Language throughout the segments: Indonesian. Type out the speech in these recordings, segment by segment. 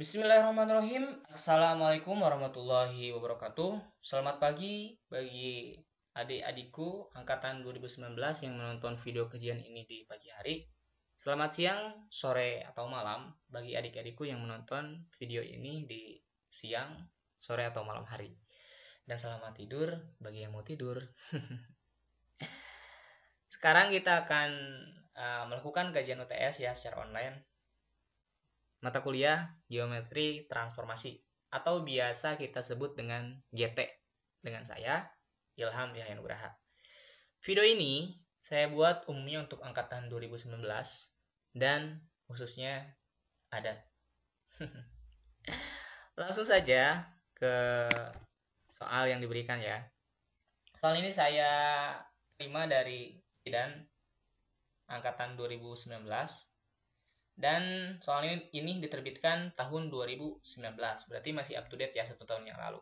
Bismillahirrahmanirrahim. Assalamualaikum warahmatullahi wabarakatuh. Selamat pagi bagi adik-adikku angkatan 2019 yang menonton video kajian ini di pagi hari. Selamat siang, sore, atau malam bagi adik-adikku yang menonton video ini di siang, sore, atau malam hari. Dan selamat tidur bagi yang mau tidur. Sekarang kita akan melakukan kajian UTS ya secara online. Mata kuliah Geometri Transformasi atau biasa kita sebut dengan GT dengan saya Ilham Yahya Nugraha. Video ini saya buat umumnya untuk angkatan 2019 dan khususnya ada. Langsung saja ke soal yang diberikan ya. Soal ini saya terima dari dan angkatan 2019. Dan soal ini diterbitkan tahun 2019, berarti masih up to date ya 1 tahun yang lalu.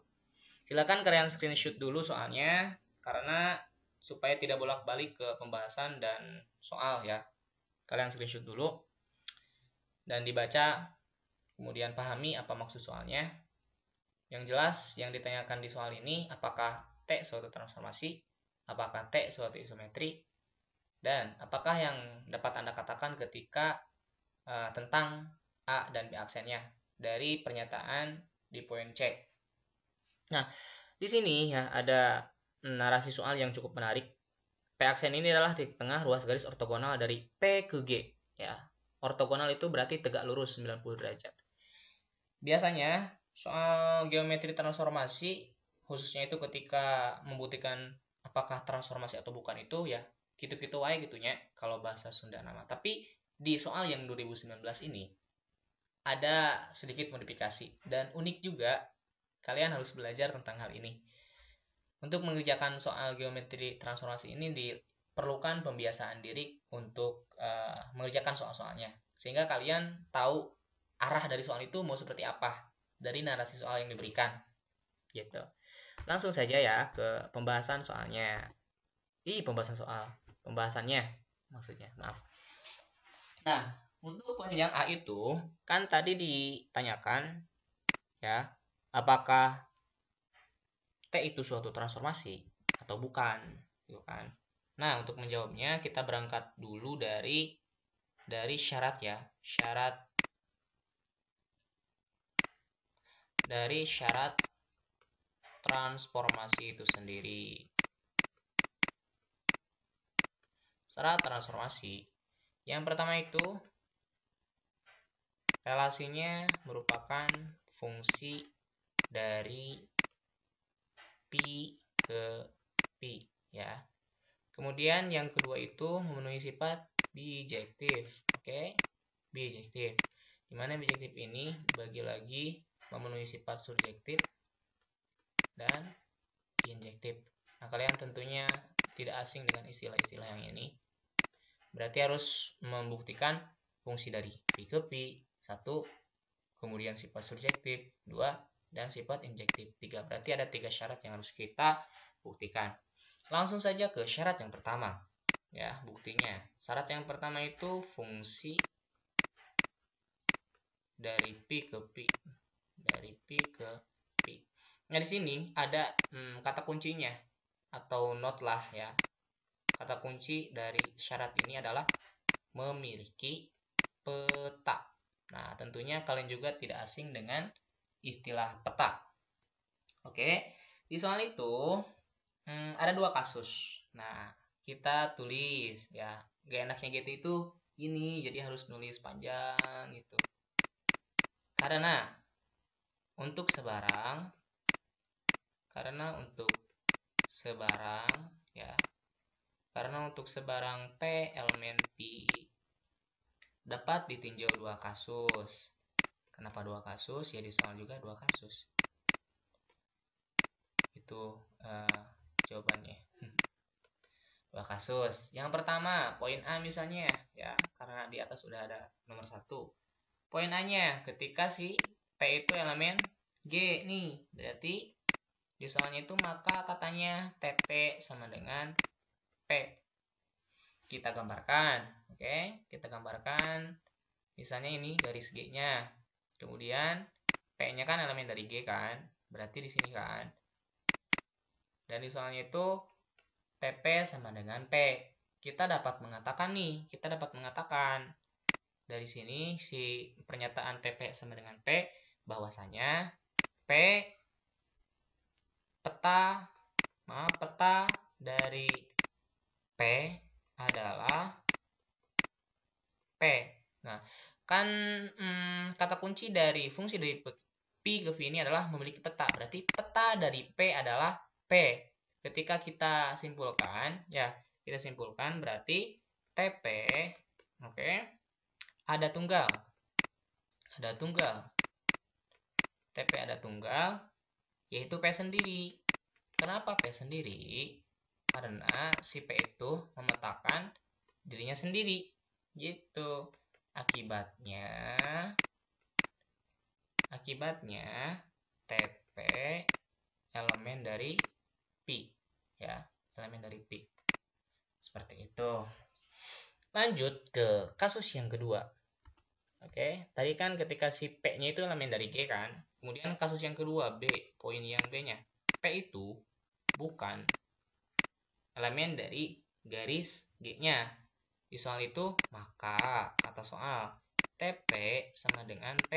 Silakan kalian screenshot dulu soalnya, karena supaya tidak bolak-balik ke pembahasan dan soal ya. Kalian screenshot dulu dan dibaca, kemudian pahami apa maksud soalnya. Yang jelas yang ditanyakan di soal ini, apakah T suatu transformasi, apakah T suatu isometri, dan apakah yang dapat Anda katakan ketika tentang A dan B aksennya dari pernyataan di poin C. Nah, di sini ya ada narasi soal yang cukup menarik. P aksen ini adalah titik tengah ruas garis ortogonal dari P ke G. Ya, ortogonal itu berarti tegak lurus 90 derajat. Biasanya soal geometri transformasi, khususnya itu ketika membuktikan apakah transformasi atau bukan itu ya, gitu-gitu wae gitunya kalau bahasa Sunda nama. Tapi di soal yang 2019 ini ada sedikit modifikasi dan unik juga. Kalian harus belajar tentang hal ini. Untuk mengerjakan soal geometri transformasi ini diperlukan pembiasaan diri untuk mengerjakan soal-soalnya, sehingga kalian tahu arah dari soal itu mau seperti apa dari narasi soal yang diberikan gitu. Langsung saja ya ke pembahasan soalnya. Pembahasannya maksudnya, maaf. Nah, untuk poin yang A itu kan tadi ditanyakan ya, apakah T itu suatu transformasi atau bukan, gitu kan. Nah, untuk menjawabnya kita berangkat dulu dari syarat ya. Dari syarat transformasi itu sendiri. Syarat transformasi yang pertama itu relasinya merupakan fungsi dari pi ke pi ya. Kemudian yang kedua itu memenuhi sifat bijektif. Oke, bijektif. Dimana bijektif ini bagi lagi memenuhi sifat surjektif dan injektif. Nah, kalian tentunya tidak asing dengan istilah-istilah yang ini. Berarti harus membuktikan fungsi dari pi ke pi 1, kemudian sifat surjektif 2, dan sifat injektif 3. Berarti ada 3 syarat yang harus kita buktikan. Langsung saja ke syarat yang pertama ya, buktinya. Syarat yang pertama itu fungsi dari pi ke pi. Nah, di sini ada kata kuncinya atau not lah ya. Kata kunci dari syarat ini adalah memiliki peta. Nah, tentunya kalian juga tidak asing dengan istilah peta. Oke, di soal itu ada 2 kasus. Nah, kita tulis ya. Gak enaknya GT itu ini, jadi harus nulis panjang gitu. Karena untuk sebarang ya. Karena untuk sebarang P elemen P dapat ditinjau 2 kasus. Kenapa 2 kasus? Ya di soal juga 2 kasus. Itu jawabannya. 2 kasus. Yang pertama, poin A misalnya ya, karena di atas sudah ada nomor 1. Poin A-nya ketika si P itu elemen G nih, berarti di soalnya itu maka katanya TP sama dengan P. Kita gambarkan, oke? Kita gambarkan misalnya ini garis G-nya. Kemudian P-nya kan elemen dari G kan, berarti di sini kan. Dan di soalnya itu TP sama dengan P. Kita dapat mengatakan dari sini si pernyataan TP sama dengan P bahwasanya P peta dari P adalah P. Nah, kan kata kunci dari fungsi dari Pi ke V ini adalah memiliki peta. Berarti peta dari P adalah P. Ketika kita simpulkan berarti TP, oke, ada tunggal. TP ada tunggal, yaitu P sendiri. Kenapa P sendiri? Karena si P itu memetakan dirinya sendiri. Gitu. Akibatnya TP elemen dari Pi, ya, elemen dari Pi. Seperti itu. Lanjut ke kasus yang kedua. Oke, tadi kan ketika si P-nya itu elemen dari G kan. Kemudian kasus yang kedua, B, poin yang B-nya. P itu bukan elemen dari garis G-nya. Di soal itu, maka kata soal TP sama dengan P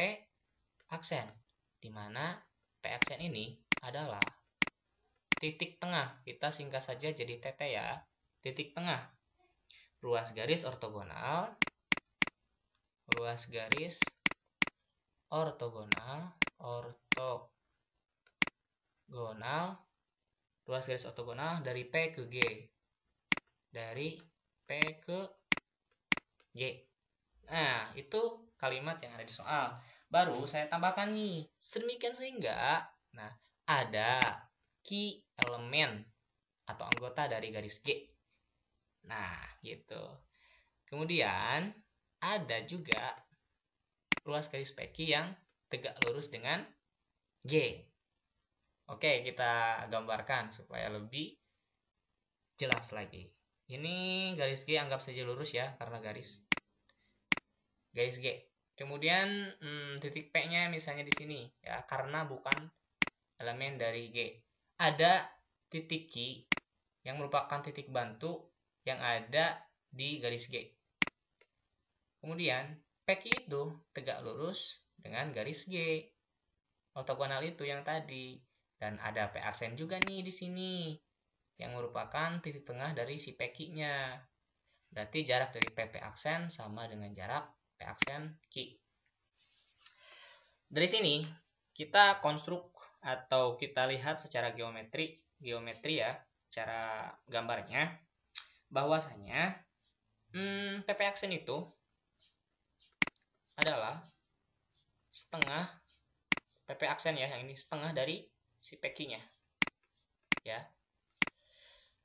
aksen, di mana P aksen ini adalah titik tengah. Kita singkat saja jadi TT ya. Titik tengah. Ruas garis ortogonal. Ruas garis ortogonal dari P ke G. Dari P ke G. Nah, itu kalimat yang ada di soal. Baru saya tambahkan nih. Sedemikian sehingga, nah, ada key elemen atau anggota dari garis G. Nah, gitu. Kemudian, ada juga ruas garis PQ yang tegak lurus dengan G. Oke, kita gambarkan supaya lebih jelas lagi. Ini garis G anggap saja lurus ya, karena garis G. Kemudian titik P-nya misalnya di sini ya, karena bukan elemen dari G. Ada titik Q yang merupakan titik bantu yang ada di garis G. Kemudian PQ itu tegak lurus dengan garis G. Ortogonal itu yang tadi. Dan ada P aksen juga nih di sini yang merupakan titik tengah dari si PQ-nya. Berarti jarak dari PP aksen sama dengan jarak P aksen Q. Dari sini kita konstruk atau kita lihat secara geometri ya, cara gambarnya, bahwasanya PP aksen itu adalah setengah PP aksen ya, yang ini setengah dari si PQ-nya. Ya.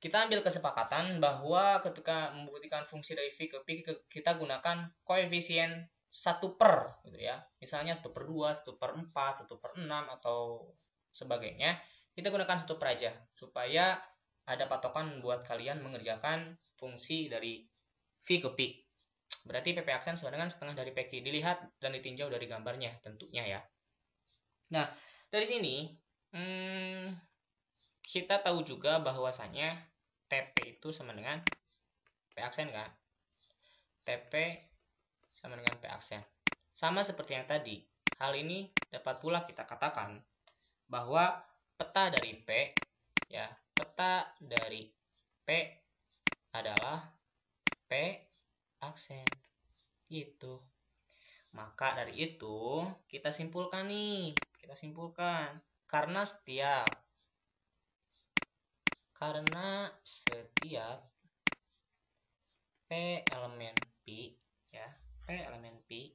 Kita ambil kesepakatan bahwa ketika membuktikan fungsi dari V ke P, kita gunakan koefisien 1/, gitu ya. Misalnya 1/2, 1/4, 1/6 atau sebagainya. Kita gunakan 1/, aja supaya ada patokan buat kalian mengerjakan fungsi dari V ke P. Berarti PP aksen sama dengan setengah dari PQ. Dilihat dan ditinjau dari gambarnya tentunya ya. Nah, dari sini kita tahu juga bahwasanya TP itu sama dengan P aksen kan. TP sama dengan P aksen. Sama seperti yang tadi. Hal ini dapat pula kita katakan bahwa peta dari P ya, peta dari P adalah P aksen. Gitu. Maka dari itu kita simpulkan karena setiap P elemen Pi ya, P elemen Pi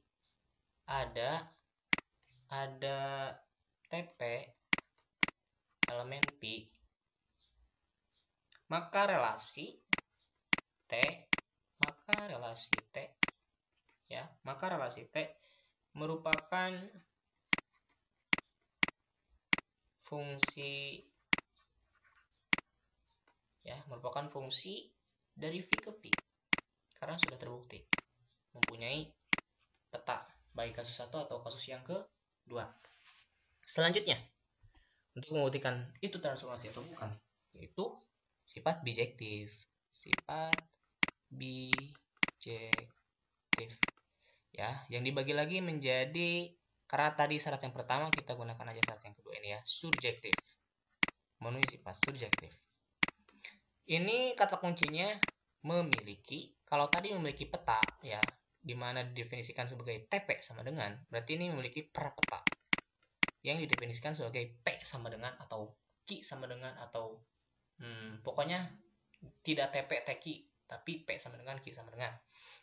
ada TP elemen Pi, maka relasi T merupakan fungsi dari V ke Pi karena sudah terbukti mempunyai peta. baik kasus satu atau kasus yang kedua. Selanjutnya, untuk membuktikan itu transformatif atau bukan, yaitu sifat bijektif. Sifat bijektif. Ya, yang dibagi lagi menjadi, karena tadi syarat yang pertama kita gunakan aja syarat yang kedua ini ya, subjektif. Memenuhi sifat subjektif. Ini kata kuncinya memiliki. Kalau tadi memiliki peta ya, dimana didefinisikan sebagai TP sama dengan, berarti ini memiliki prapeta yang didefinisikan sebagai P sama dengan atau Q sama dengan atau pokoknya tidak TP TQ tapi P sama dengan Q sama dengan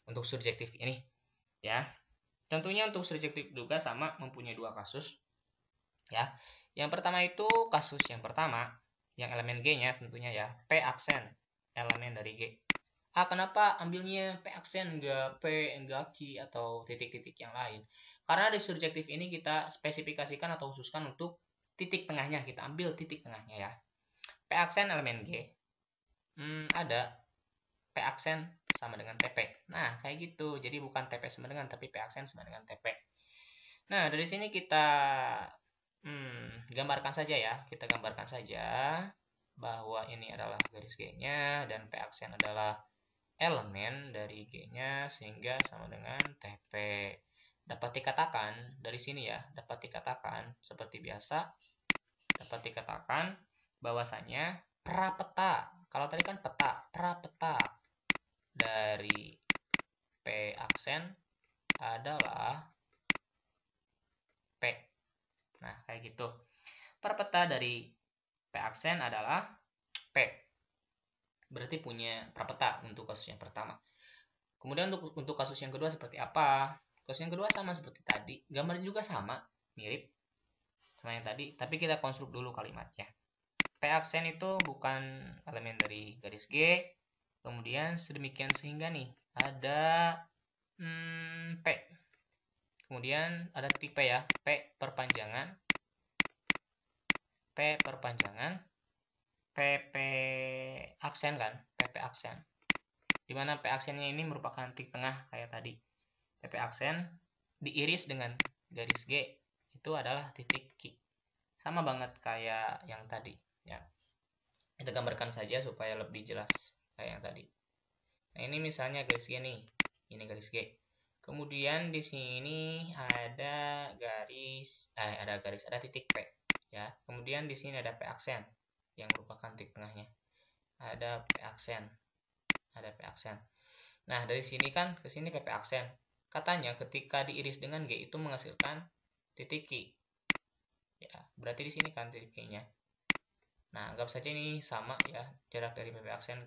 untuk subjektif ini ya. Tentunya untuk subjektif juga sama, mempunyai dua kasus ya. Yang pertama itu kasus yang pertama yang elemen G-nya tentunya ya, P aksen elemen dari G. Kenapa ambilnya P aksen enggak P, enggak Q atau titik-titik yang lain? Karena di subjektif ini kita spesifikasikan atau khususkan untuk titik tengahnya, kita ambil titik tengahnya ya. P aksen elemen G. Ada P aksen sama dengan TP. Nah, kayak gitu. Jadi bukan TP sama dengan, tapi P aksen sama dengan TP. Nah, dari sini kita gambarkan saja ya. Kita gambarkan saja bahwa ini adalah garis G-nya dan P aksen adalah elemen dari G-nya sehingga sama dengan TP. Dapat dikatakan dari sini ya, dapat dikatakan seperti biasa, dapat dikatakan bahwasanya prapeta, kalau tadi kan peta, prapeta dari P aksen adalah P. Nah, kayak gitu. Prapeta dari P aksen adalah P. Berarti punya prapeta untuk kasus yang pertama. Kemudian untuk kasus yang kedua seperti apa? Kasus yang kedua sama seperti tadi, gambarnya juga sama, mirip sama yang tadi, tapi kita konstruk dulu kalimatnya. P aksen itu bukan elemen dari garis G, kemudian sedemikian sehingga nih ada P, kemudian ada titik P ya, P perpanjangan PP aksen kan, PP aksen. Dimana P aksennya ini merupakan titik tengah kayak tadi. PP aksen diiris dengan garis G itu adalah titik Q. Sama banget kayak yang tadi ya. Kita gambarkan saja supaya lebih jelas kayak yang tadi. Nah, ini misalnya garis G nih. Ini garis G. Kemudian di sini ada titik P ya. Kemudian di sini ada P aksen yang merupakan titik tengahnya. Ada P aksen. Nah, dari sini kan ke sini PP aksen. Katanya ketika diiris dengan G itu menghasilkan titik Q. Ya, berarti di sini kan titik Q-nya. Nah, anggap saja ini sama ya, jarak dari PP aksen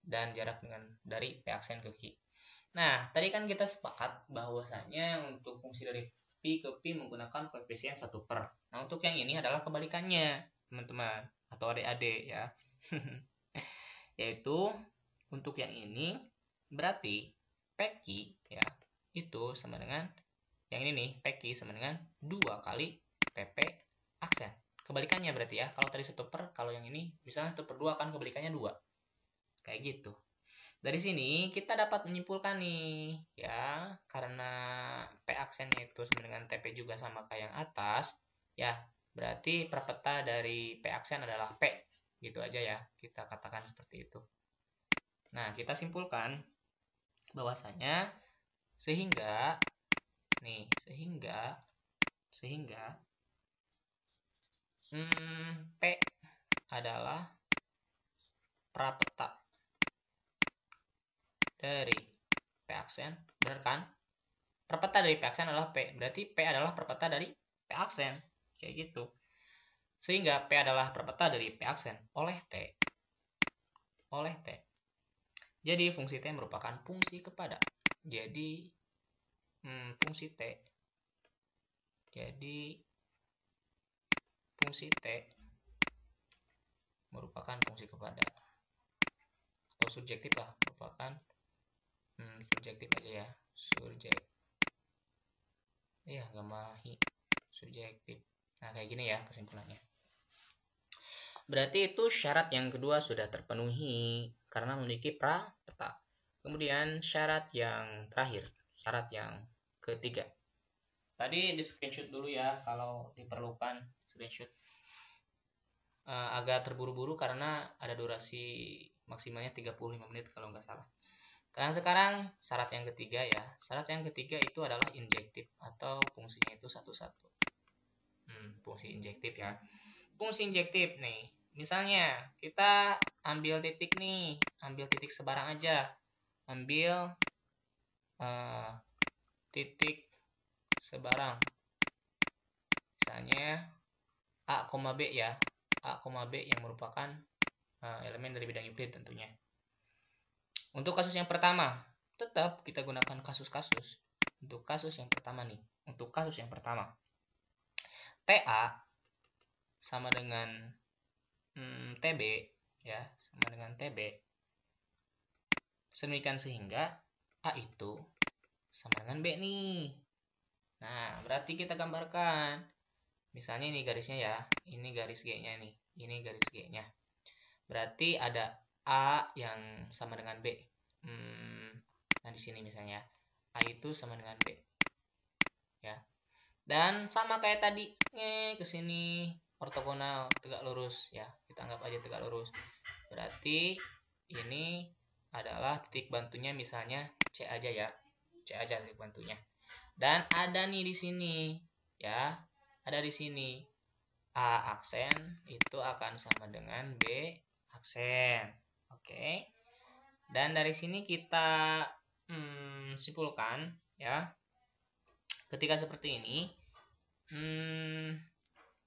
dan jarak dari P aksen ke Q. Nah, tadi kan kita sepakat bahwasanya untuk fungsi dari pi ke pi menggunakan koefisien 1/. Nah, untuk yang ini adalah kebalikannya, teman-teman atau adik-adik ya. Yaitu untuk yang ini berarti PQ ya itu sama dengan yang ini nih, PQ sama dengan 2 kali PP aksen. Kebalikannya berarti ya, kalau tadi 1/, kalau yang ini misalnya 1/2 kan kebalikannya 2. Kayak gitu. Dari sini kita dapat menyimpulkan nih ya, karena P aksennya itu sama dengan TP juga sama kayak yang atas ya, berarti prapeta dari P aksen adalah P. Gitu aja ya, kita katakan seperti itu. Nah, kita simpulkan bahwasanya sehingga P adalah prapeta dari P aksen, benar kan? Prapeta dari P aksen adalah P, berarti P adalah prapeta dari P aksen, kayak gitu. Sehingga P adalah prapeta dari P aksen oleh T. Jadi fungsi T merupakan fungsi kepada. Jadi fungsi T merupakan fungsi kepada atau subjektif lah, merupakan subjektif aja ya, subjektif. Nah, kayak gini ya kesimpulannya. Berarti itu syarat yang kedua sudah terpenuhi karena memiliki prapeta. Kemudian syarat yang terakhir, syarat yang ketiga. Tadi di screenshot dulu ya kalau diperlukan screenshot. Agak terburu-buru karena ada durasi maksimalnya 35 menit kalau nggak salah. Sekarang syarat yang ketiga ya. Syarat yang ketiga itu adalah injektif atau fungsinya itu satu-satu. Fungsi injektif ya. Fungsi injektif nih. Misalnya kita ambil titik nih, ambil titik sebarang aja. Ambil titik sebarang. Misalnya A, B ya. A, B yang merupakan elemen dari bidang Euclid tentunya. Untuk kasus yang pertama, tetap kita gunakan kasus-kasus. Untuk kasus yang pertama nih, untuk kasus yang pertama, TA sama dengan TB ya, sama dengan TB. Sedemikian sehingga A itu sama dengan B nih. Nah, berarti kita gambarkan. Misalnya ini garisnya ya, ini garis G-nya nih, ini garis G-nya. Berarti ada A yang sama dengan B. Nah di sini misalnya A itu sama dengan B, ya. Dan sama kayak tadi, ke sini ortogonal tegak lurus ya. Kita anggap aja tegak lurus. Berarti ini adalah titik bantunya misalnya C aja ya. C aja titik bantunya. Dan ada nih di sini ya. Ada di sini A aksen itu akan sama dengan B aksen. Oke. Dan dari sini kita simpulkan ya. Ketika seperti ini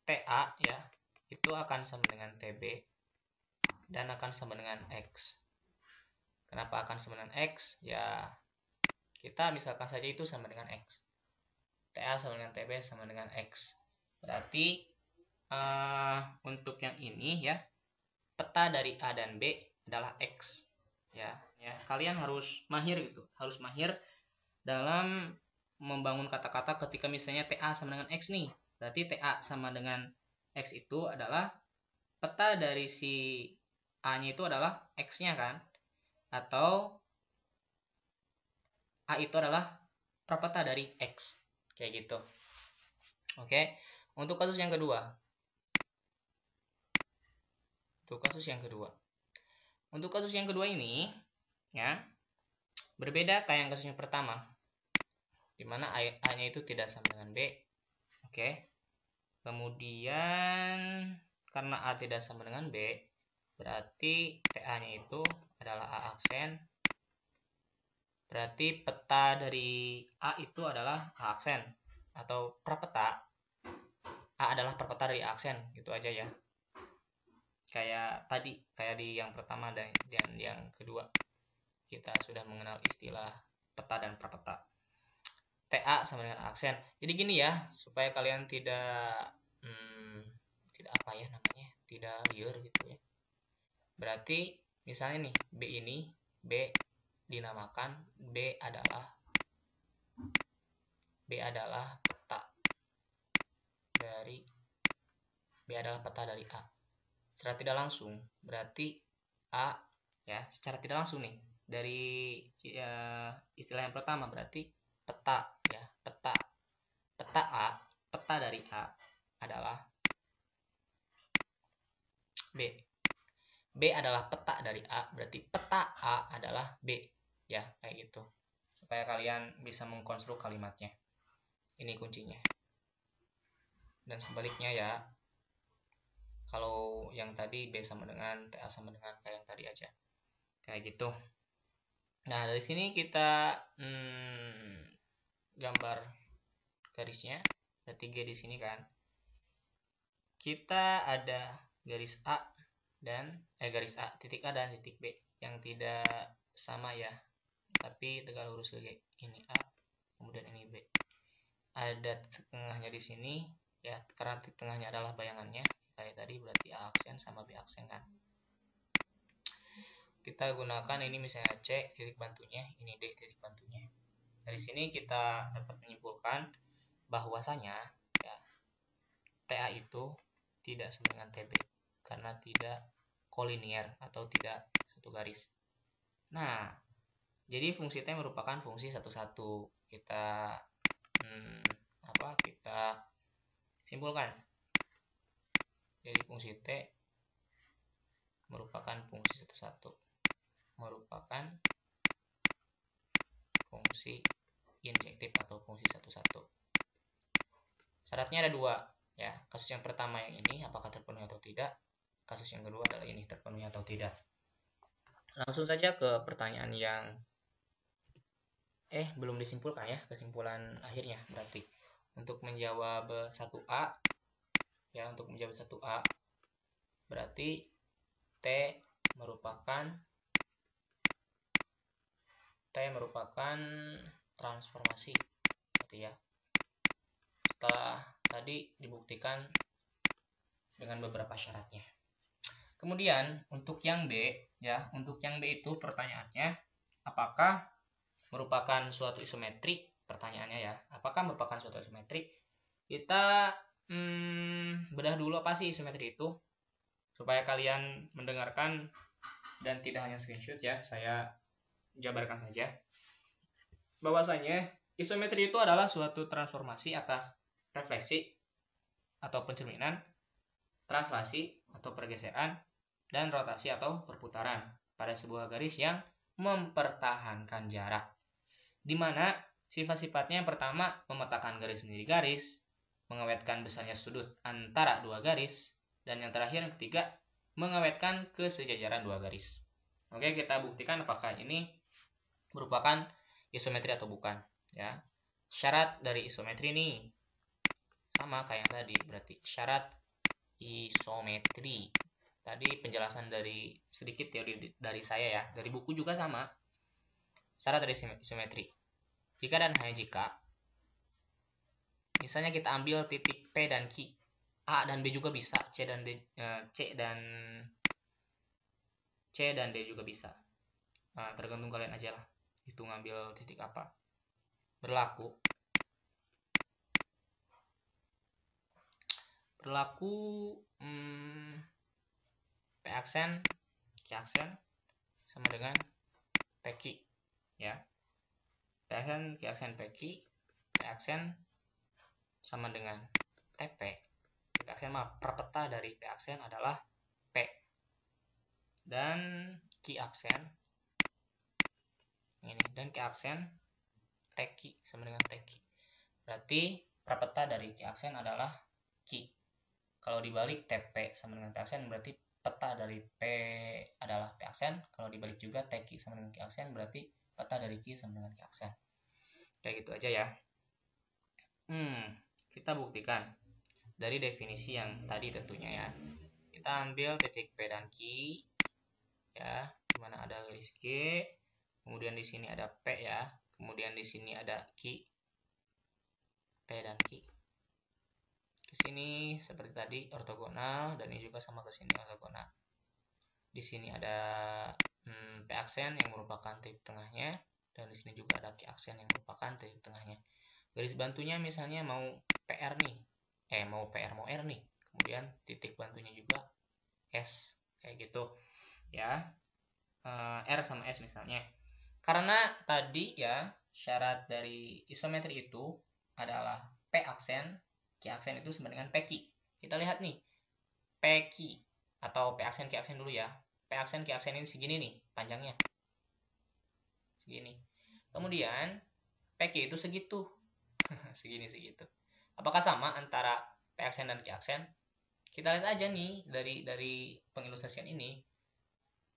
TA ya itu akan sama dengan TB dan akan sama dengan X. Kenapa akan sama dengan X? Ya kita misalkan saja itu sama dengan X. TA sama dengan TB sama dengan X. Berarti untuk yang ini ya, peta dari A dan B adalah X. Ya, kalian harus mahir gitu, harus mahir dalam membangun kata-kata ketika misalnya TA sama dengan X nih. Berarti TA sama dengan X itu adalah peta dari si A-nya itu adalah X-nya kan? Atau A itu adalah prapeta dari X. Kayak gitu. Oke. Untuk kasus yang kedua. Untuk kasus yang kedua ini ya berbeda kayak yang kasus yang pertama, dimana A-nya itu tidak sama dengan B. Oke. Kemudian karena A tidak sama dengan B, berarti TA-nya itu adalah A aksen. Berarti peta dari A itu adalah A aksen atau prapeta. A adalah prapeta dari A aksen, gitu aja ya. Kayak tadi, kayak di yang pertama dan yang kedua, kita sudah mengenal istilah peta dan prapeta. TA sama dengan A aksen. Jadi gini ya, supaya kalian tidak tidak liar gitu ya. Berarti misalnya nih B dinamakan B adalah peta dari A. Secara tidak langsung berarti A ya, secara tidak langsung nih dari istilah yang pertama berarti peta ya, peta A, peta dari A adalah B adalah peta dari A, berarti peta A adalah B ya, kayak gitu, supaya kalian bisa mengkonstruk kalimatnya. Ini kuncinya. Dan sebaliknya ya, kalau yang tadi B sama dengan TA sama dengan kayak yang tadi aja, kayak gitu. Nah dari sini kita gambar garisnya, ada 3 di sini kan. Kita ada garis A dan garis A, titik A dan titik B yang tidak sama ya, tapi tegak lurus lagi. Ini A, kemudian ini B. Ada tengahnya di sini ya, karena tengahnya adalah bayangannya kayak tadi, berarti A aksen sama B aksen kan. Kita gunakan ini misalnya C titik bantunya, ini D titik bantunya. Dari sini kita dapat menyimpulkan bahwasanya ya, TA itu tidak sama dengan TB karena tidak kolinier atau tidak satu garis. Nah, jadi fungsi T merupakan fungsi satu-satu. Kita kita simpulkan. Jadi fungsi T merupakan fungsi 11, merupakan fungsi injektif atau fungsi 11. Syaratnya ada 2 ya. Kasus yang pertama yang ini apakah terpenuhi atau tidak. Kasus yang kedua adalah ini terpenuhi atau tidak. Langsung saja ke pertanyaan yang belum disimpulkan ya, kesimpulan akhirnya. Berarti untuk menjawab 1A ya, untuk menjawab 1A berarti T merupakan transformasi berarti ya. Setelah tadi dibuktikan dengan beberapa syaratnya. Kemudian untuk yang B ya, untuk yang B itu pertanyaannya apakah merupakan suatu isometri? Pertanyaannya ya, apakah merupakan suatu isometri? Kita bedah dulu apa sih isometri itu supaya kalian mendengarkan dan tidak hanya screenshot ya. Saya jabarkan saja bahwasanya isometri itu adalah suatu transformasi atas refleksi atau pencerminan, translasi atau pergeseran, dan rotasi atau perputaran pada sebuah garis yang mempertahankan jarak, di mana sifat-sifatnya yang pertama memetakan garis menjadi garis, mengawetkan besarnya sudut antara dua garis, dan yang terakhir yang ketiga mengawetkan kesejajaran dua garis. Oke, kita buktikan apakah ini merupakan isometri atau bukan ya. Syarat dari isometri ini sama kayak yang tadi, berarti syarat isometri. Tadi penjelasan dari sedikit teori dari saya ya, dari buku juga sama. Syarat dari isometri. Jika dan hanya jika misalnya kita ambil titik P dan Q, A dan B juga bisa, C dan D juga bisa. Tergantung kalian aja lah, itu ngambil titik apa. Berlaku P aksen, Q aksen sama dengan PQ ya. P aksen, Q aksen, PQ, P aksen sama dengan TP. P aksen perpeta dari P aksen adalah P, dan Q aksen ini, dan Q aksen TQ sama dengan TQ. Berarti perpeta dari Q aksen adalah Q. Kalau dibalik TP sama dengan P aksen berarti peta dari P adalah P aksen. Kalau dibalik juga TQ sama dengan Q aksen berarti peta dari Q sama dengan Q aksen. Kayak gitu aja ya. Kita buktikan dari definisi yang tadi tentunya ya. Kita ambil titik P dan Q ya, dimana ada garis G, kemudian di sini ada P ya, kemudian di sini ada Q, P dan Q. Ke sini seperti tadi ortogonal, dan ini juga sama ke sini ortogonal. Di sini ada P aksen yang merupakan titik tengahnya, dan di sini juga ada Q aksen yang merupakan titik tengahnya. Garis bantunya misalnya mau PR nih, mau PR mau R nih, kemudian titik bantunya juga S kayak gitu ya. R sama S misalnya. Karena tadi ya syarat dari isometri itu adalah P aksen, Q aksen itu sama dengan PQ. Kita lihat nih, PQ atau P aksen Q aksen dulu ya. P aksen Q aksen ini segini nih panjangnya, segini. Kemudian PQ itu segitu, segitu. Apakah sama antara P aksen dan Q aksen? Kita lihat aja nih dari pengilustrasian ini,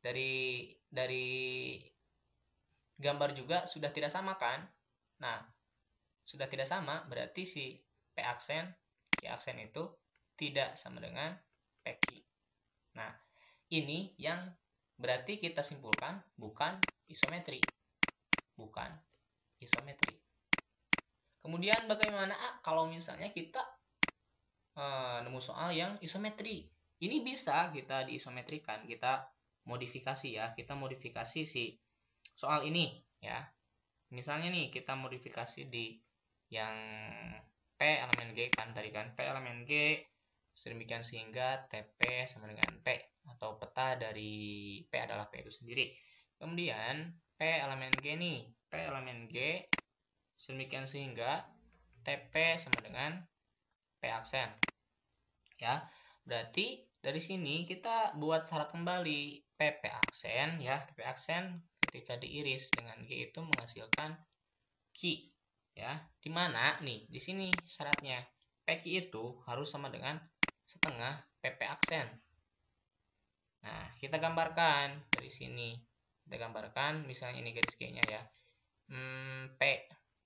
dari gambar juga sudah tidak sama kan? Nah, sudah tidak sama berarti si P aksen, Q aksen itu tidak sama dengan PQ. Nah, ini yang berarti kita simpulkan bukan isometri. Bukan isometri. Kemudian bagaimana kalau misalnya kita nemu soal yang isometri? Ini bisa kita diisometrikan, kita modifikasi ya. Kita modifikasi si soal ini ya. Misalnya nih kita modifikasi di yang P elemen G kan tadi kan, P elemen G sedemikian sehingga TP sama dengan P, atau peta dari P adalah P itu sendiri. Kemudian P elemen G nih, P elemen G sedemikian sehingga TP sama dengan P aksen. Ya, berarti dari sini kita buat syarat kembali PP aksen ya. PP aksen ketika diiris dengan G itu menghasilkan Q ya. Di mana nih? Di sini syaratnya PQ itu harus sama dengan setengah PP aksen. Nah, kita gambarkan dari sini. Kita gambarkan misalnya ini garis G-nya ya. P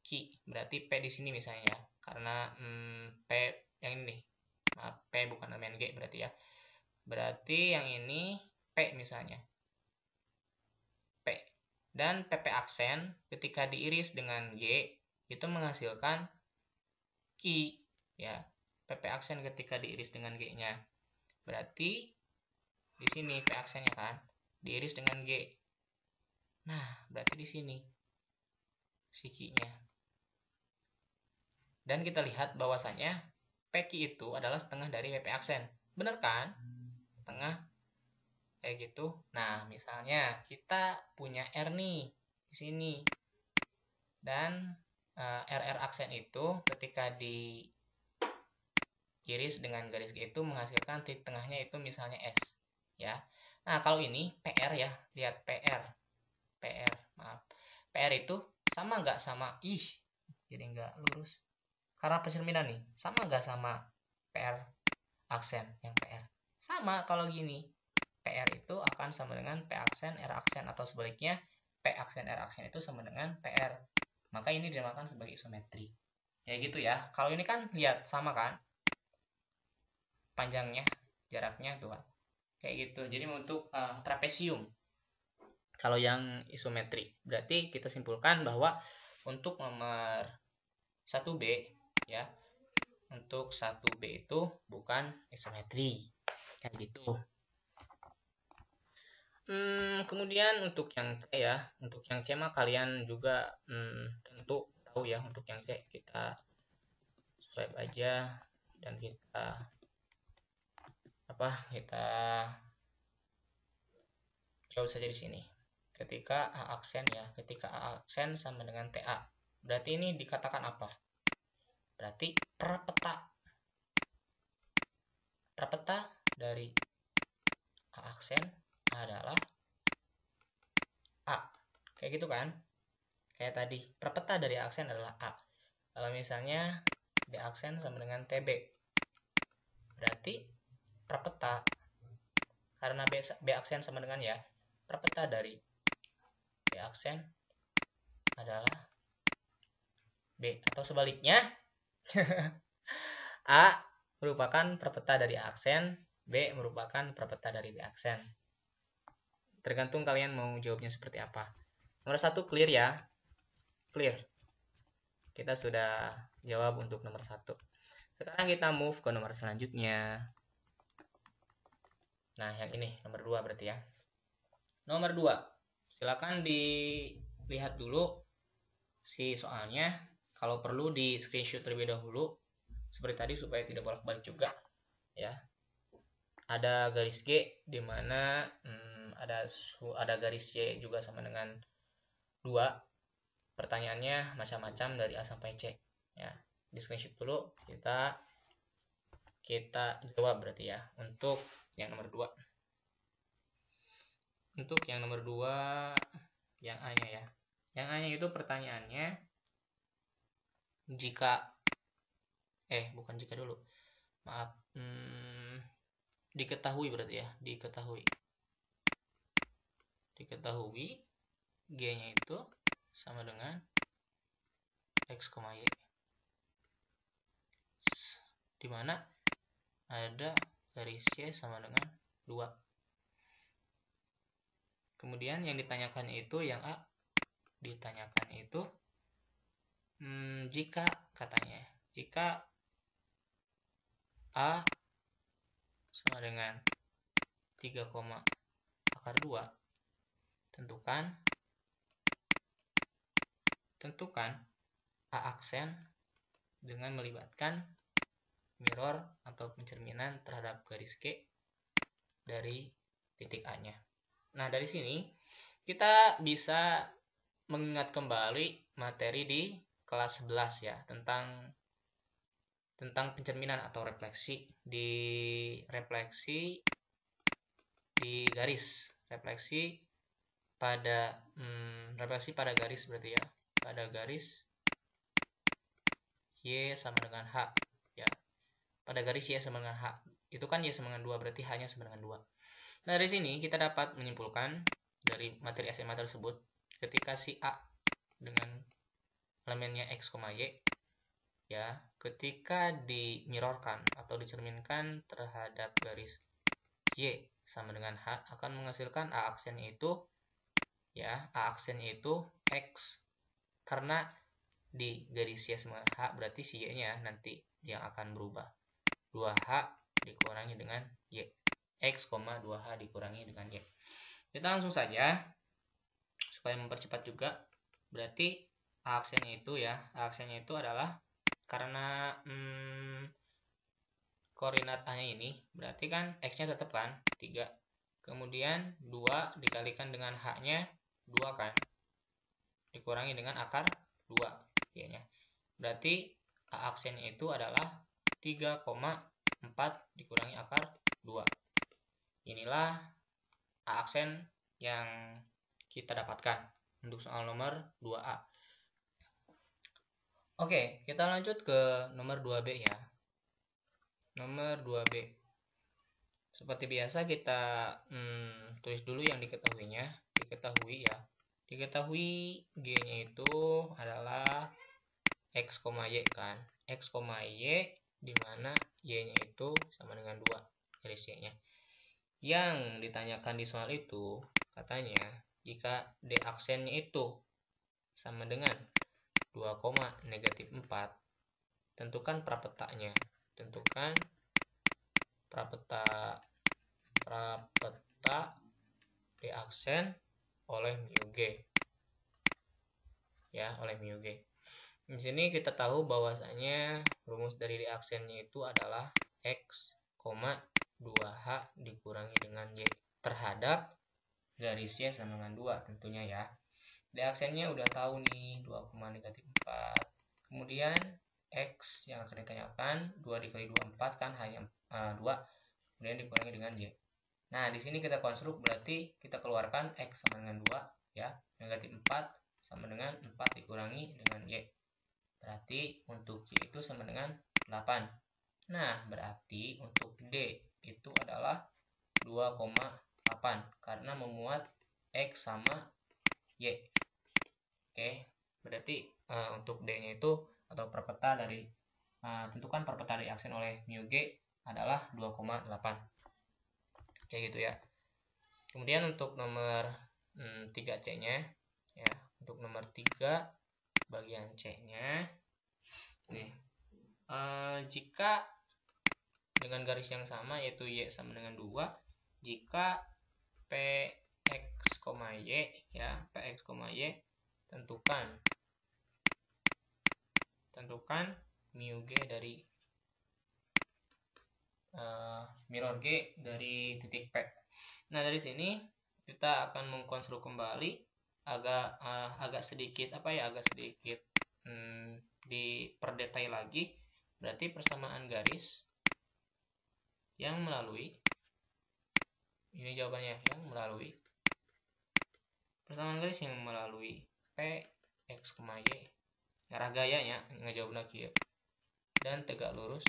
Q berarti P di sini misalnya ya. Karena P yang ini nih. Maaf, P bukan elemen G berarti ya. Berarti yang ini P misalnya. P. Dan PP aksen ketika diiris dengan G itu menghasilkan Q ya. PP aksen ketika diiris dengan G-nya. Berarti di sini P aksennya kan diiris dengan G. Nah, berarti di sini si Q-nya. Dan kita lihat bahwasanya PQ itu adalah setengah dari PP aksen. Bener kan? Setengah kayak gitu. Nah, misalnya kita punya R nih di sini. Dan RR aksen itu ketika diiris dengan garis G itu menghasilkan titik tengahnya itu misalnya S, ya. Nah, kalau ini PR ya. Lihat PR. Maaf. PR itu sama nggak sama jadi nggak lurus. Karena pencerminan nih, sama nggak sama PR aksen yang PR? Sama kalau gini. PR itu akan sama dengan P aksen R aksen atau sebaliknya P aksen R aksen itu sama dengan PR. Maka ini dinamakan sebagai isometri. Ya gitu ya. Kalau ini kan lihat sama kan? Panjangnya, jaraknya tuh kan. Kayak gitu. Jadi untuk trapesium. Kalau yang isometri, berarti kita simpulkan bahwa untuk nomor 1B ya, untuk 1B itu bukan isometri kayak gitu. Kemudian untuk yang C ya, untuk yang C mah kalian juga tentu tahu ya. Untuk yang C kita swipe aja dan kita jauh saja di sini. Ketika A aksen ya, ketika A aksen sama dengan TA, berarti ini dikatakan apa? Berarti perpeta dari A aksen adalah A. Kayak gitu kan? Kayak tadi, perpeta dari A aksen adalah A. Kalau misalnya B aksen sama dengan TB, berarti perpeta, karena B aksen sama dengan ya, perpeta dari B aksen adalah B. Atau sebaliknya, A merupakan perpeta dari A aksen, B merupakan perpeta dari B aksen. Tergantung kalian mau jawabnya seperti apa. Nomor 1 clear ya. Clear. Kita sudah jawab untuk nomor 1. Sekarang kita move ke nomor selanjutnya. Nah, yang ini nomor 2 berarti ya. Nomor 2. Silakan dilihat dulu si soalnya. Kalau perlu di screenshot terlebih dahulu seperti tadi supaya tidak bolak-balik juga ya. Ada garis G di mana ada garis Y juga sama dengan 2. Pertanyaannya macam-macam dari A sampai C ya. Di screenshot dulu, kita jawab berarti ya untuk yang nomor 2. Untuk yang nomor 2, yang A-nya ya. Yang A-nya itu pertanyaannya bukan jika dulu. Maaf. Diketahui berarti ya, diketahui G-nya itu sama dengan X, Y. Di mana ada garis Y sama dengan 2. Kemudian yang ditanyakan itu, yang A ditanyakan itu jika A sama dengan 3, akar 2, tentukan A aksen dengan melibatkan mirror atau pencerminan terhadap garis G dari titik A-nya. Nah, dari sini kita bisa mengingat kembali materi di kelas 11 ya, tentang tentang pencerminan atau refleksi di garis, refleksi pada garis berarti ya, pada garis Y sama dengan H ya. Pada garis Y sama dengan H. Itu kan Y sama dengan 2, berarti H-nya sama dengan 2. Nah, dari sini kita dapat menyimpulkan dari materi SMA tersebut, ketika si A dengan elemennya X, Y ya, ketika dimirrorkan atau dicerminkan terhadap garis Y sama dengan H, akan menghasilkan A aksennya itu ya, A aksennya itu X. Karena di garis Y sama H berarti si Y-nya nanti yang akan berubah. 2H dikurangi dengan Y. X, 2H dikurangi dengan Y. Kita langsung saja, supaya mempercepat juga. Berarti A aksennya itu ya, A aksennya itu adalah, karena koordinat A-nya ini, berarti kan X-nya tetap kan, 3. Kemudian 2 dikalikan dengan H-nya, 2 kan. Dikurangi dengan akar 2. Y-nya. Berarti A aksennya itu adalah 3,4 dikurangi akar 2. Inilah A aksen yang kita dapatkan untuk soal nomor 2A. Oke, kita lanjut ke nomor 2B ya. Nomor 2B. Seperti biasa kita tulis dulu yang diketahuinya. Diketahui ya. Diketahui G-nya itu adalah X, Y kan. X, Y di mana Y-nya itu sama dengan 2 garis Y-nya. Yang ditanyakan di soal itu katanya jika D aksennya itu sama dengan 2, -4, tentukan prapetanya. Tentukan prapeta D aksen oleh mu G. Ya, oleh mu G. Di sini kita tahu bahwasanya rumus dari D aksennya itu adalah X, 2H dikurangi dengan Y terhadap garis Y sama dengan 2 tentunya ya. D aksennya udah tahu nih, 2, -4. Kemudian X yang akan ditanyakan, 2 dikali 2, 4 kan, hanya 2. Kemudian dikurangi dengan Y. Nah, di sini kita konstruk, berarti kita keluarkan X sama dengan 2 ya. -4 sama dengan 4 dikurangi dengan Y. Berarti untuk Y itu sama dengan 8. Nah, berarti untuk D itu adalah 2,8 karena memuat X sama Y. Oke, berarti untuk D-nya itu atau perpeta dari tentukan perpeta dari aksen oleh mu G adalah 2,8. Kayak gitu ya. Kemudian untuk nomor 3C-nya ya, untuk nomor 3 bagian C-nya nih. Jika dengan garis yang sama yaitu Y sama dengan 2, jika PX, Y ya, PX, Y tentukan mu G dari mirror G dari titik P. Nah, dari sini kita akan mengkonstruk kembali agak sedikit diperdetail lagi. Berarti persamaan garis yang melalui, ini jawabannya, yang melalui persamaan garis yang melalui P, X, Y, ngarah gayanya ngejawab lagi ya, dan tegak lurus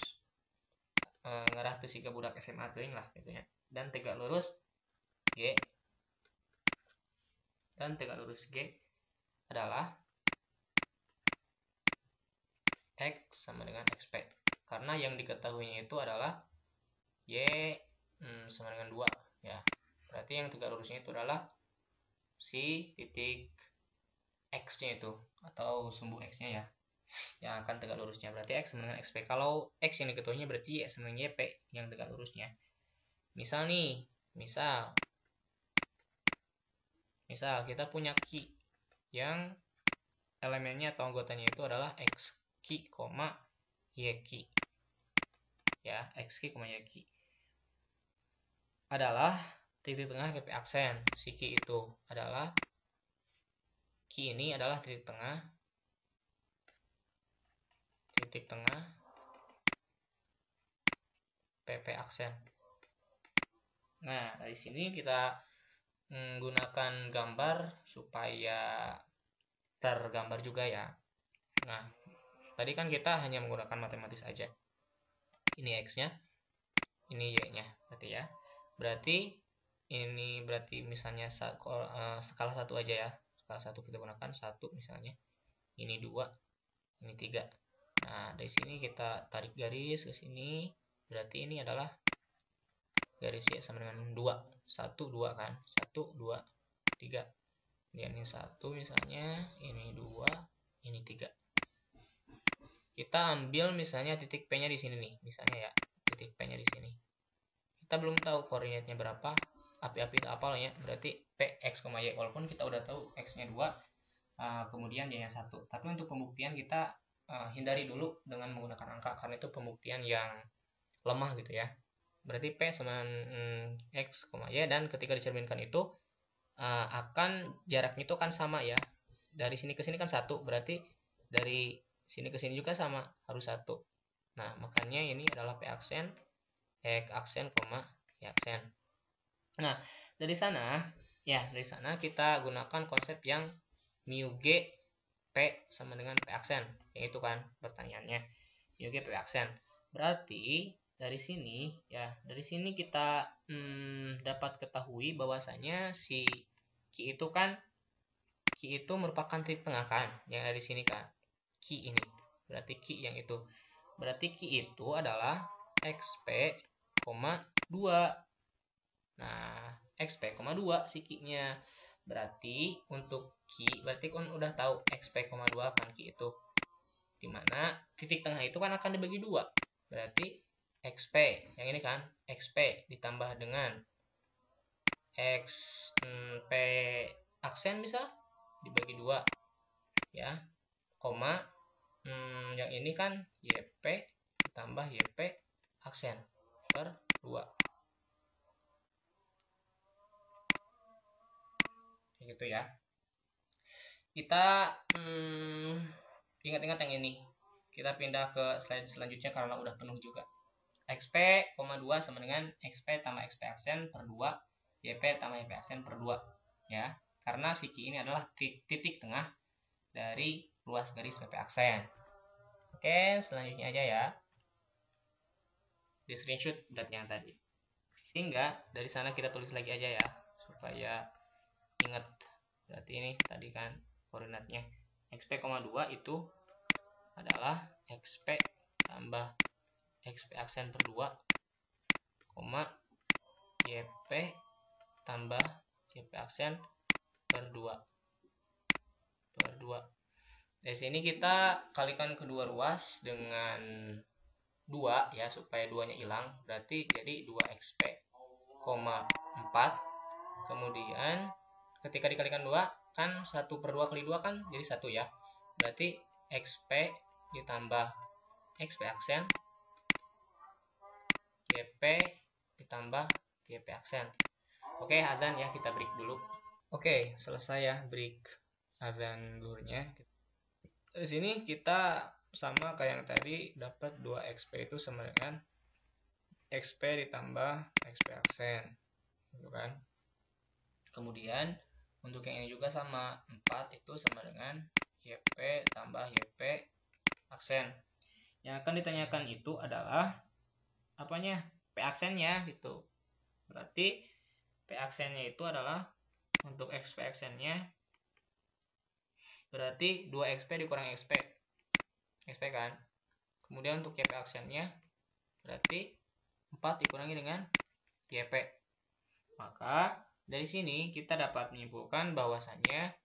ngarah ke si budak SMA teuing lah gitu ya, dan tegak lurus G, dan tegak lurus G adalah X sama dengan XP, karena yang diketahuinya itu adalah Y sama dengan 2 ya. Berarti yang tegak lurusnya itu adalah si titik X-nya itu, atau sumbu X-nya ya, yang akan tegak lurusnya. Berarti X sama dengan XP. Kalau X yang diketahuinya berarti Y sama dengan YP yang tegak lurusnya. Misal nih, misal kita punya Q yang elemennya atau anggotanya itu adalah X Q, Y Q ya, X Q, Y Q adalah titik tengah PP aksen. Si Q itu adalah, Q ini adalah titik tengah PP aksen. Nah, dari sini kita menggunakan gambar supaya tergambar juga ya. Nah, tadi kan kita hanya menggunakan matematis aja. Ini X-nya, ini Y-nya, berarti ya. Berarti misalnya skala 1 aja ya. Skala 1 kita gunakan 1 misalnya. Ini 2, ini 3. Nah, dari sini kita tarik garis ke sini. Berarti ini adalah garis Y sama dengan 2. 1, 2 kan? 1, 2, 3. Ini 1 misalnya, ini 2, ini 3. Kita ambil misalnya titik P-nya di sini nih, misalnya ya. Titik P-nya di sini. Kita belum tahu koordinatnya berapa, api-api itu apa ya, berarti P, X, Y. Walaupun kita udah tahu X-nya 2, kemudian Y-nya 1. Tapi untuk pembuktian kita hindari dulu dengan menggunakan angka, karena itu pembuktian yang lemah gitu ya. Berarti P sama X, Y, dan ketika dicerminkan itu akan jaraknya itu kan sama ya. Dari sini ke sini kan 1, berarti dari sini ke sini juga sama, harus 1. Nah, makanya ini adalah P aksen, X aksen, Y aksen. Nah, dari sana kita gunakan konsep yang mu G P sama dengan P aksen, yaitu kan pertanyaannya mu G P aksen. Berarti dari sini kita dapat ketahui bahwasanya si Q itu merupakan titik tengah kan, yang dari sini kan, Q ini. Berarti Q yang itu. Berarti Q itu adalah XP, 2. Nah, XP, 2 si Q-nya. Berarti untuk Q, berarti kan udah tahu XP, 2 kan Q itu. Dimana titik tengah itu kan akan dibagi 2. Berarti XP, yang ini kan, XP ditambah dengan XP aksen bisa dibagi 2. Ya, koma, yang ini kan YP ditambah YP aksen per 2. Gitu ya. Kita ingat-ingat yang ini. Kita pindah ke slide selanjutnya karena udah penuh juga. XP, 2 sama dengan XP tambah XP aksen per 2, YP tambah YP aksen per 2. Ya, karena si Q ini adalah titik tengah dari luas garis PP aksen. Oke, selanjutnya aja ya. Di screenshot datanya tadi. Sehingga dari sana kita tulis lagi aja ya, supaya ingat. Berarti ini tadi kan koordinatnya. XP, 2 itu adalah XP tambah XP aksen per 2, YP tambah YP aksen per 2. Dari sini kita kalikan kedua ruas dengan 2 ya, supaya 2-nya hilang. Berarti jadi 2XP, 4. Kemudian ketika dikalikan 2 kan 1 per 2 kali 2 kan jadi 1 ya. Berarti XP ditambah XP aksen, YP ditambah YP aksen. Oke, azan ya, kita break dulu. Oke, selesai ya break azan zuhurnya. Di sini kita sama kayak yang tadi, dapat 2XP itu sama dengan XP ditambah XP aksen, gitu kan. Kemudian untuk yang ini juga sama, 4 itu sama dengan YP tambah YP aksen. Yang akan ditanyakan itu adalah apanya? P aksennya gitu. Berarti P aksennya itu adalah untuk XP aksennya berarti 2XP dikurang XP kan. Kemudian untuk YP aksennya berarti 4 dikurangi dengan YP. Maka dari sini kita dapat menyimpulkan bahwasannya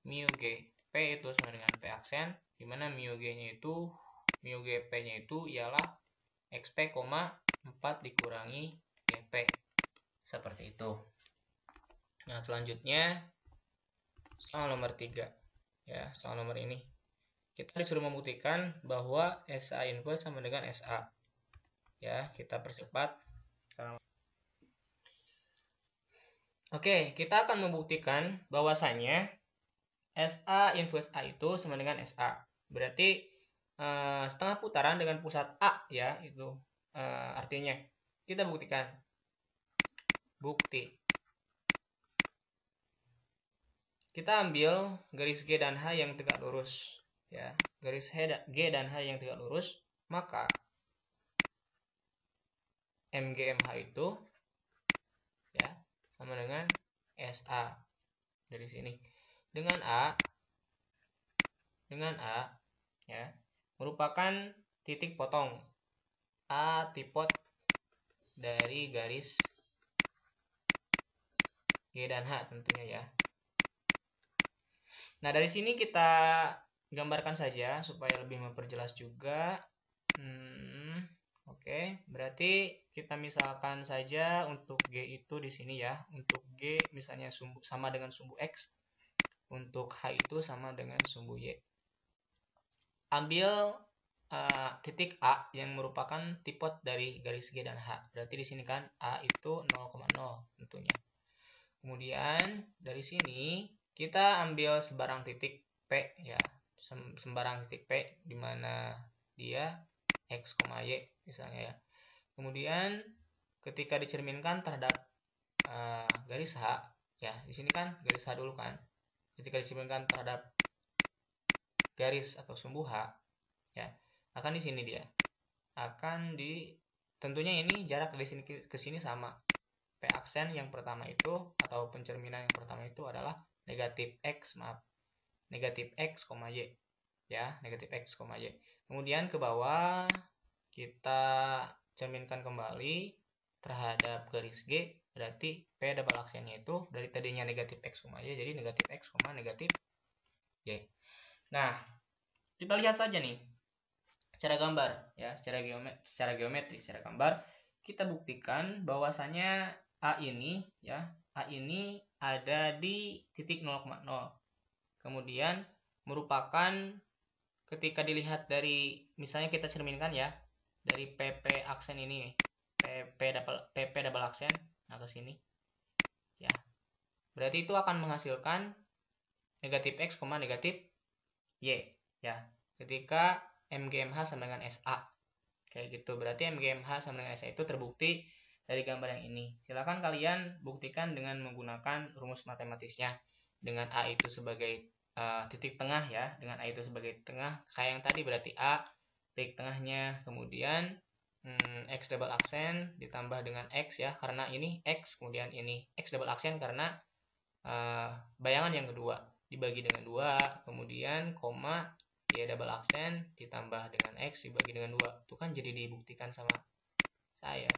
mu GP itu sama dengan P aksen, di mana mu GP-nya itu ialah XP, 4 dikurangi YP. Seperti itu. Nah, selanjutnya soal nomor 3. Ya, soal nomor ini. Kita disuruh membuktikan bahwa SA inverse sama dengan SA. Ya, kita percepat. Oke, kita akan membuktikan bahwasanya SA inverse A itu sama dengan SA. Berarti setengah putaran dengan pusat A ya, itu artinya Kita buktikan. Bukti. Kita ambil garis G dan H yang tegak lurus. Ya, garis G dan H yang tegak lurus, maka MGMH itu ya sama dengan SA dari sini. Dengan A ya merupakan titik potong A tipot dari garis G dan H tentunya ya. Nah, dari sini kita gambarkan saja supaya lebih memperjelas juga. Oke, berarti kita misalkan saja untuk G itu di sini ya. Untuk G misalnya sama dengan sumbu X. Untuk H itu sama dengan sumbu Y. Ambil titik A yang merupakan tipot dari garis G dan H. Berarti di sini kan A itu 0,0 tentunya. Kemudian dari sini kita ambil sebarang titik P ya. Sembarang titik P di mana dia X, Y misalnya ya. Kemudian ketika dicerminkan terhadap garis H ya, di sini kan garis H dulu kan. Ketika dicerminkan terhadap garis atau sumbu H ya, akan di sini dia. Tentunya ini jarak dari sini ke sini sama. P aksen yang pertama itu atau pencerminan yang pertama itu adalah negatif X, negatif X, Y ya, negatif X, Y. Kemudian ke bawah kita cerminkan kembali terhadap garis G, berarti P double aksennya itu dari tadinya negatif X, Y jadi negatif X, negatif Y. Nah, kita lihat saja nih secara gambar ya, secara geometri, secara gambar kita buktikan bahwasanya A ini ya, A ini ada di titik 0,0. Kemudian merupakan ketika dilihat dari misalnya kita cerminkan ya dari PP aksen ini nih. PP double aksen nah ke sini. Ya. Berarti itu akan menghasilkan negatif X, negatif Y ya. Ketika MGMH sama dengan SA. Kayak gitu. Berarti MGMH sama dengan SA itu terbukti dari gambar yang ini. Silakan kalian buktikan dengan menggunakan rumus matematisnya. Dengan A itu sebagai titik tengah ya. Dengan A itu sebagai tengah. Kayak yang tadi berarti A titik tengahnya. Kemudian X double aksen ditambah dengan X ya. Karena ini X. Kemudian ini X double aksen karena bayangan yang kedua. Dibagi dengan 2. Kemudian koma Y double aksen ditambah dengan X dibagi dengan 2. Itu kan jadi dibuktikan sama saya.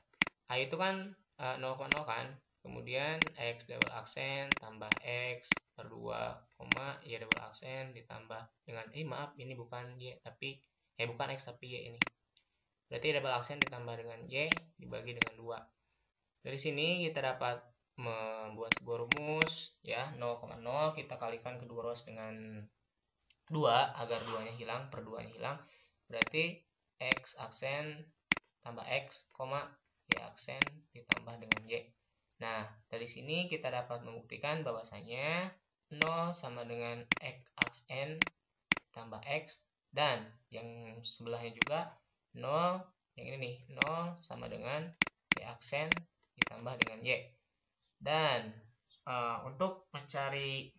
A itu kan 0,0 kan. Kemudian X double aksen tambah X per 2, Y double aksen ditambah dengan maaf ini bukan Y tapi bukan X tapi Y ini. Berarti double aksen ditambah dengan Y dibagi dengan 2. Dari sini kita dapat membuat sebuah rumus ya 0,0 kita kalikan kedua ruas dengan 2 agar 2-nya hilang, per 2-nya hilang. Berarti X aksen tambah X, Y aksen ditambah dengan Y. Nah, dari sini kita dapat membuktikan bahwasanya 0 sama dengan X aksen tambah X dan yang sebelahnya juga 0, yang ini nih, 0 sama dengan Y aksen ditambah dengan Y. Dan untuk mencari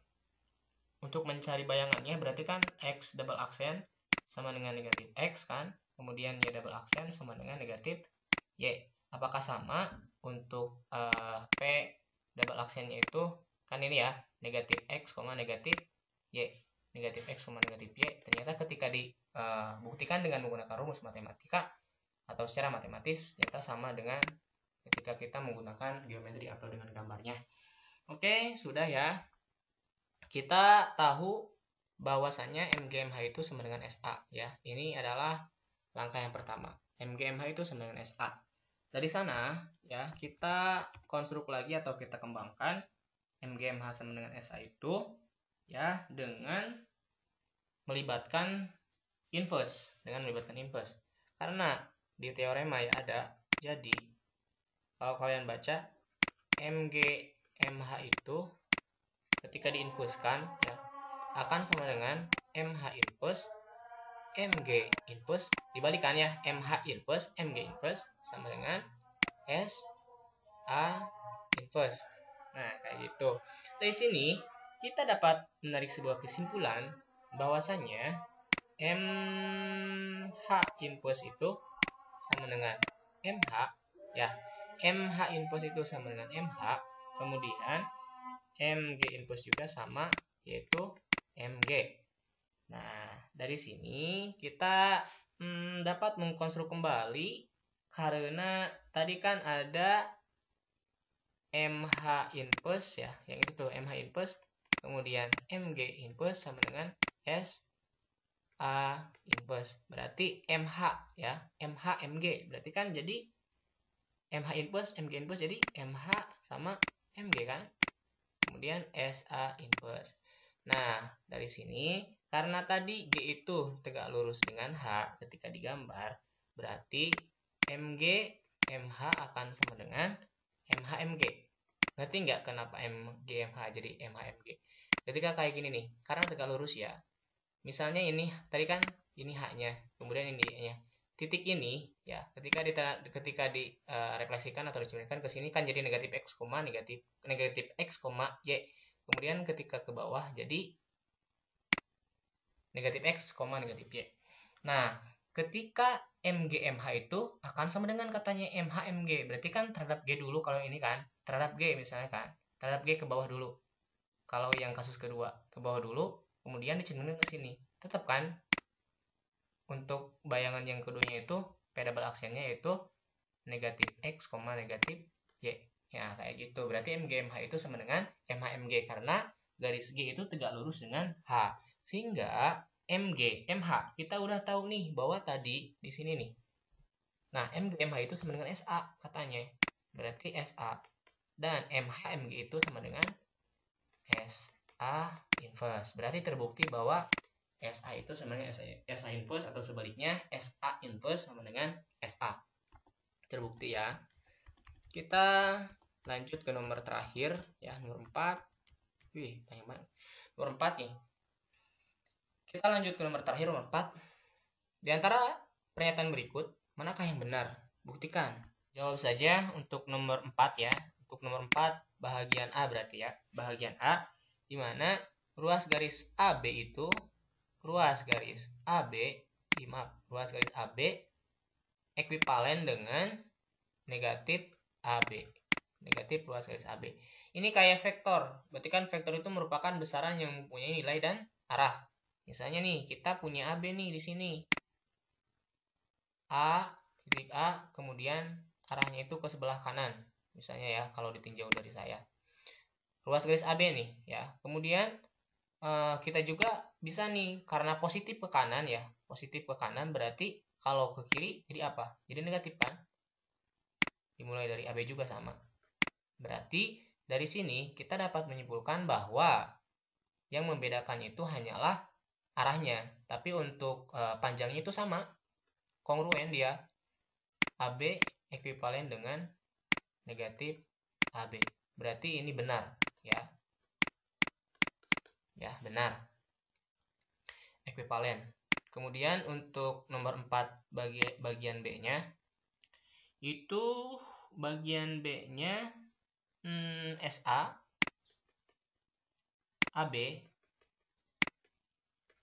bayangannya berarti kan X double aksen sama dengan negatif X kan, kemudian Y double aksen sama dengan negatif Y. Apakah sama untuk P double aksennya itu kan ini ya, negatif X, negatif Y. Negatif X, negatif Y. Ternyata ketika dibuktikan dengan menggunakan rumus matematika atau secara matematis, ternyata sama dengan ketika kita menggunakan geometri atau dengan gambarnya. Oke, sudah ya. Kita tahu bahwasannya MGMH itu sama dengan SA ya. Ini adalah langkah yang pertama. MGMH itu sama dengan SA. Dari sana ya kita konstruk lagi atau kita kembangkan MGMH sama dengan SA itu ya dengan melibatkan inverse, Karena di teorema ya ada. Jadi kalau kalian baca MGMH itu ketika diinfuskan ya akan sama dengan MH inverse MG inverse dibalikan ya, MH inverse MG inverse sama dengan SA inverse. Nah, kayak gitu. Dari sini kita dapat menarik sebuah kesimpulan bahwasanya MH inverse itu sama dengan MH, ya. MH inverse itu sama dengan MH, kemudian MG inverse juga sama, yaitu MG. Nah, dari sini kita dapat mengkonstruk kembali karena tadi kan ada MH inverse ya, yang itu tuh MH inverse, kemudian MG inverse sama dengan SA inverse. Berarti MH ya, MH MG. Berarti kan jadi MH inverse, MG inverse jadi MH sama MG kan? Kemudian SA inverse. Nah, dari sini karena tadi G itu tegak lurus dengan H ketika digambar, berarti MG MH akan sama dengan MH MG. Ngerti nggak kenapa MG MH jadi MH MG? Ketika kayak gini nih, karena tegak lurus ya. Misalnya ini tadi kan ini H-nya, kemudian ini Y-nya. Titik ini ya, ketika refleksikan atau dicerminkan ke sini kan jadi negatif X, negatif X, Y. Kemudian ketika ke bawah jadi negatif X, negatif Y. Nah, ketika MG MH itu akan sama dengan katanya MH MG. Berarti kan terhadap G dulu kalau ini kan. Terhadap G misalnya kan. Terhadap G ke bawah dulu. Kalau yang kasus kedua ke bawah dulu, kemudian dicerminkan ke sini. Tetap kan untuk bayangan yang keduanya itu P double aksennya yaitu negatif X, negatif Y. Ya, kayak gitu. Berarti MG/MH itu sama dengan MH/MG karena garis G itu tegak lurus dengan H. Sehingga MG/MH kita udah tahu nih bahwa tadi di sini nih. Nah, MG/MH itu sama dengan SA katanya. Berarti SA. Dan MH/MG itu sama dengan SA inverse. Berarti terbukti bahwa SA itu sama dengan SA inverse atau sebaliknya SA inverse sama dengan SA. Terbukti ya. Kita lanjut ke nomor terakhir ya, nomor 4. Wih, banyak banget. Nomor 4 nih. Kita lanjut ke nomor terakhir, nomor 4. Di antara pernyataan berikut, manakah yang benar? Buktikan. Jawab saja untuk nomor 4 ya. Untuk nomor 4 bahagian A berarti ya. Bahagian A di mana ruas garis AB itu ruas garis AB ekuivalen dengan negatif AB. Negatif ruas garis AB. Ini kayak vektor. Berarti kan vektor itu merupakan besaran yang mempunyai nilai dan arah. Misalnya nih, kita punya AB nih di sini. Titik A, kemudian arahnya itu ke sebelah kanan. Misalnya ya, kalau ditinjau dari saya. Ruas garis AB nih ya. Kemudian kita juga bisa nih, karena positif ke kanan ya. Positif ke kanan berarti kalau ke kiri jadi apa? Jadi negatif kan? Dimulai dari AB juga sama. Berarti dari sini kita dapat menyimpulkan bahwa yang membedakan itu hanyalah arahnya. Tapi untuk panjangnya itu sama. Kongruen dia. AB ekuivalen dengan negatif AB. Berarti ini benar ya. Ya, benar. Ekuivalen. Kemudian untuk nomor 4 bagian B-nya itu bagian B-nya SA AB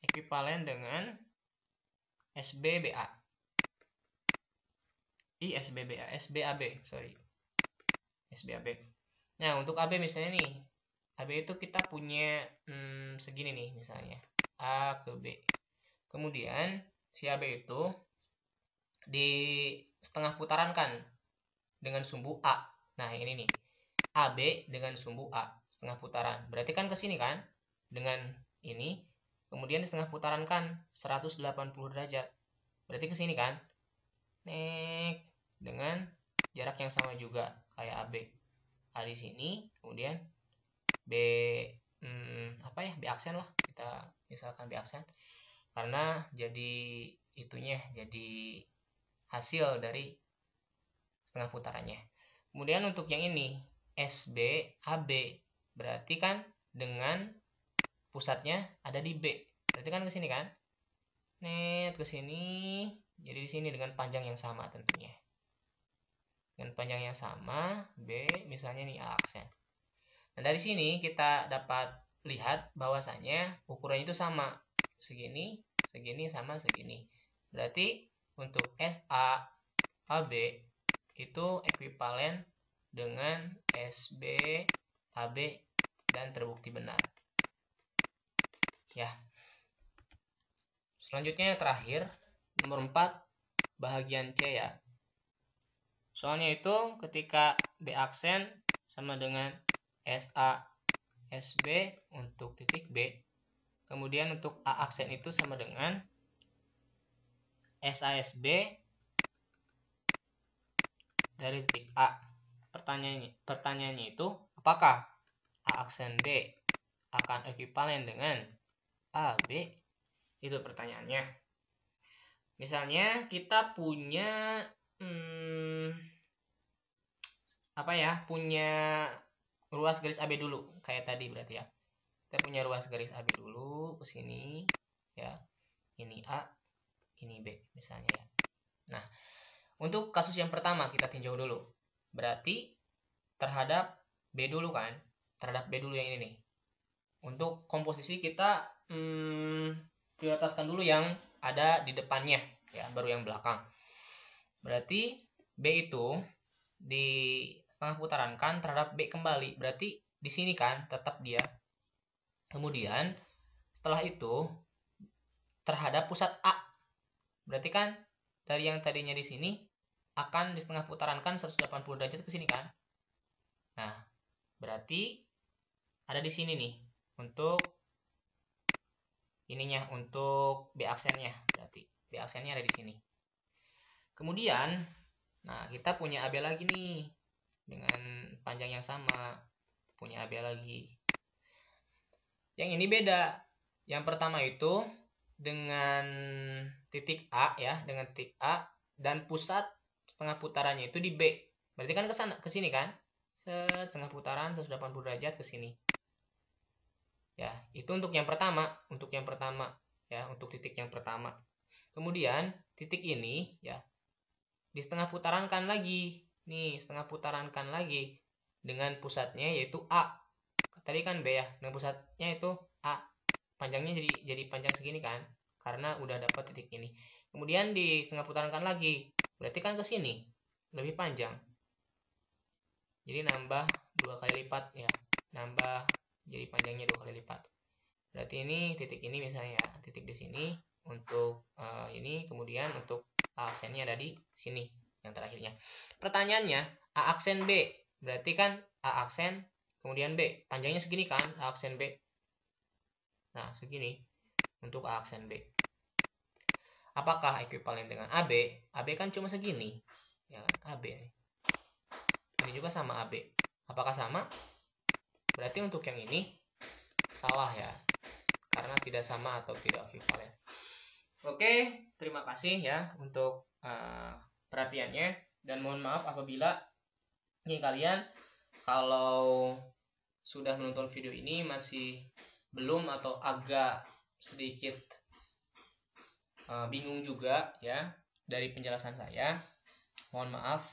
ekuivalen dengan SBBA. SBAB, sorry. SBAB. Nah, untuk AB misalnya nih, AB itu kita punya segini nih misalnya, A ke B. Kemudian si AB itu di setengah putaran kan dengan sumbu A. Nah, ini nih. AB dengan sumbu A, setengah putaran. Berarti kan ke sini kan? Dengan ini. Kemudian di setengah putaran kan 180 derajat. Berarti ke sini kan? Nek dengan jarak yang sama juga kayak AB. A di sini, kemudian B B aksen lah. Kita misalkan B aksen. Karena jadi itunya jadi hasil dari setengah putarannya. Kemudian untuk yang ini SBAB berarti kan dengan pusatnya ada di B. Berarti kan ke sini kan? Net ke sini. Jadi di sini dengan panjang yang sama tentunya. dengan panjang yang sama, B misalnya nih A aksen. Nah, dari sini kita dapat lihat bahwasanya ukurannya itu sama. Segini, segini, sama segini. Berarti untuk SA AB itu ekuivalen dengan SB AB dan terbukti benar. Ya. Selanjutnya terakhir, nomor 4, bahagian C ya. Soalnya itu ketika B aksen sama dengan SA SB untuk titik B, kemudian untuk A aksen itu sama dengan SASB dari titik A. Pertanyaannya itu, apakah A aksen B akan ekuivalen dengan AB? Itu pertanyaannya. Misalnya kita punya punya ruas garis AB dulu, kayak tadi berarti ya. Kita punya ruas garis AB dulu ke sini ya. Ini A, ini B misalnya ya. Nah, untuk kasus yang pertama kita tinjau dulu. Berarti terhadap B dulu kan? Terhadap B dulu yang ini nih. Untuk komposisi kita prioritaskan dulu yang ada di depannya ya, baru yang belakang. Berarti B itu di setengah putaran kan terhadap B kembali. Berarti di sini kan tetap dia. Kemudian setelah itu terhadap pusat A. Berarti kan dari yang tadinya di sini akan di setengah putaran kan 180 derajat ke sini kan. Nah, berarti ada di sini nih untuk ininya, untuk B aksennya. Berarti B aksennya ada di sini. Kemudian, nah kita punya AB lagi nih dengan panjang yang sama, punya AB lagi. Yang ini beda. Yang pertama itu dengan titik A ya, dengan titik A dan pusat setengah putarannya itu di B. Berarti kan ke sini kan? Setengah putaran 180 derajat ke sini. Ya, itu untuk yang pertama, ya, untuk titik yang pertama. Kemudian titik ini ya di setengah putaran kan lagi. Nih, setengah putaran kan lagi dengan pusatnya yaitu A. Tadi kan B ya, dengan pusatnya itu A. Panjangnya jadi panjang segini kan? Karena udah dapat titik ini. Kemudian di setengah putaran kan lagi. Berarti kan ke sini lebih panjang. Jadi nambah 2 kali lipat ya. Nambah jadi panjangnya 2 kali lipat. Berarti ini titik ini misalnya ya, titik di sini untuk ini, kemudian untuk A aksennya ada di sini yang terakhirnya. Pertanyaannya, A aksen B. Berarti kan A aksen kemudian B. Panjangnya segini kan A aksen B. Nah, segini untuk A aksen B. Apakah ekuivalen dengan AB? AB kan cuma segini. Ya kan, AB nih. Ini juga sama AB. Apakah sama? Berarti untuk yang ini salah ya. Karena tidak sama atau tidak ekuivalen. Oke, terima kasih ya untuk perhatiannya. Dan mohon maaf apabila kalian kalau sudah menonton video ini masih belum atau agak sedikit bingung juga ya dari penjelasan saya, mohon maaf.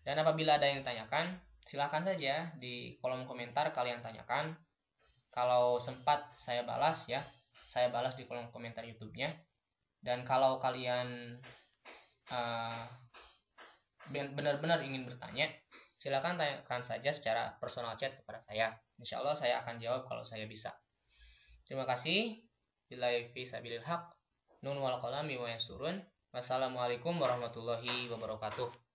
Dan apabila ada yang tanyakan, silahkan saja di kolom komentar kalian tanyakan. Kalau sempat saya balas ya, saya balas di kolom komentar YouTube-nya. Dan kalau kalian benar-benar ingin bertanya, silakan tanyakan saja secara personal chat kepada saya. Insya Allah saya akan jawab kalau saya bisa. Terima kasih. Billahi fi sabilil haq. Nun wal qalami wa yasturun. Wassalamualaikum warahmatullahi wabarakatuh.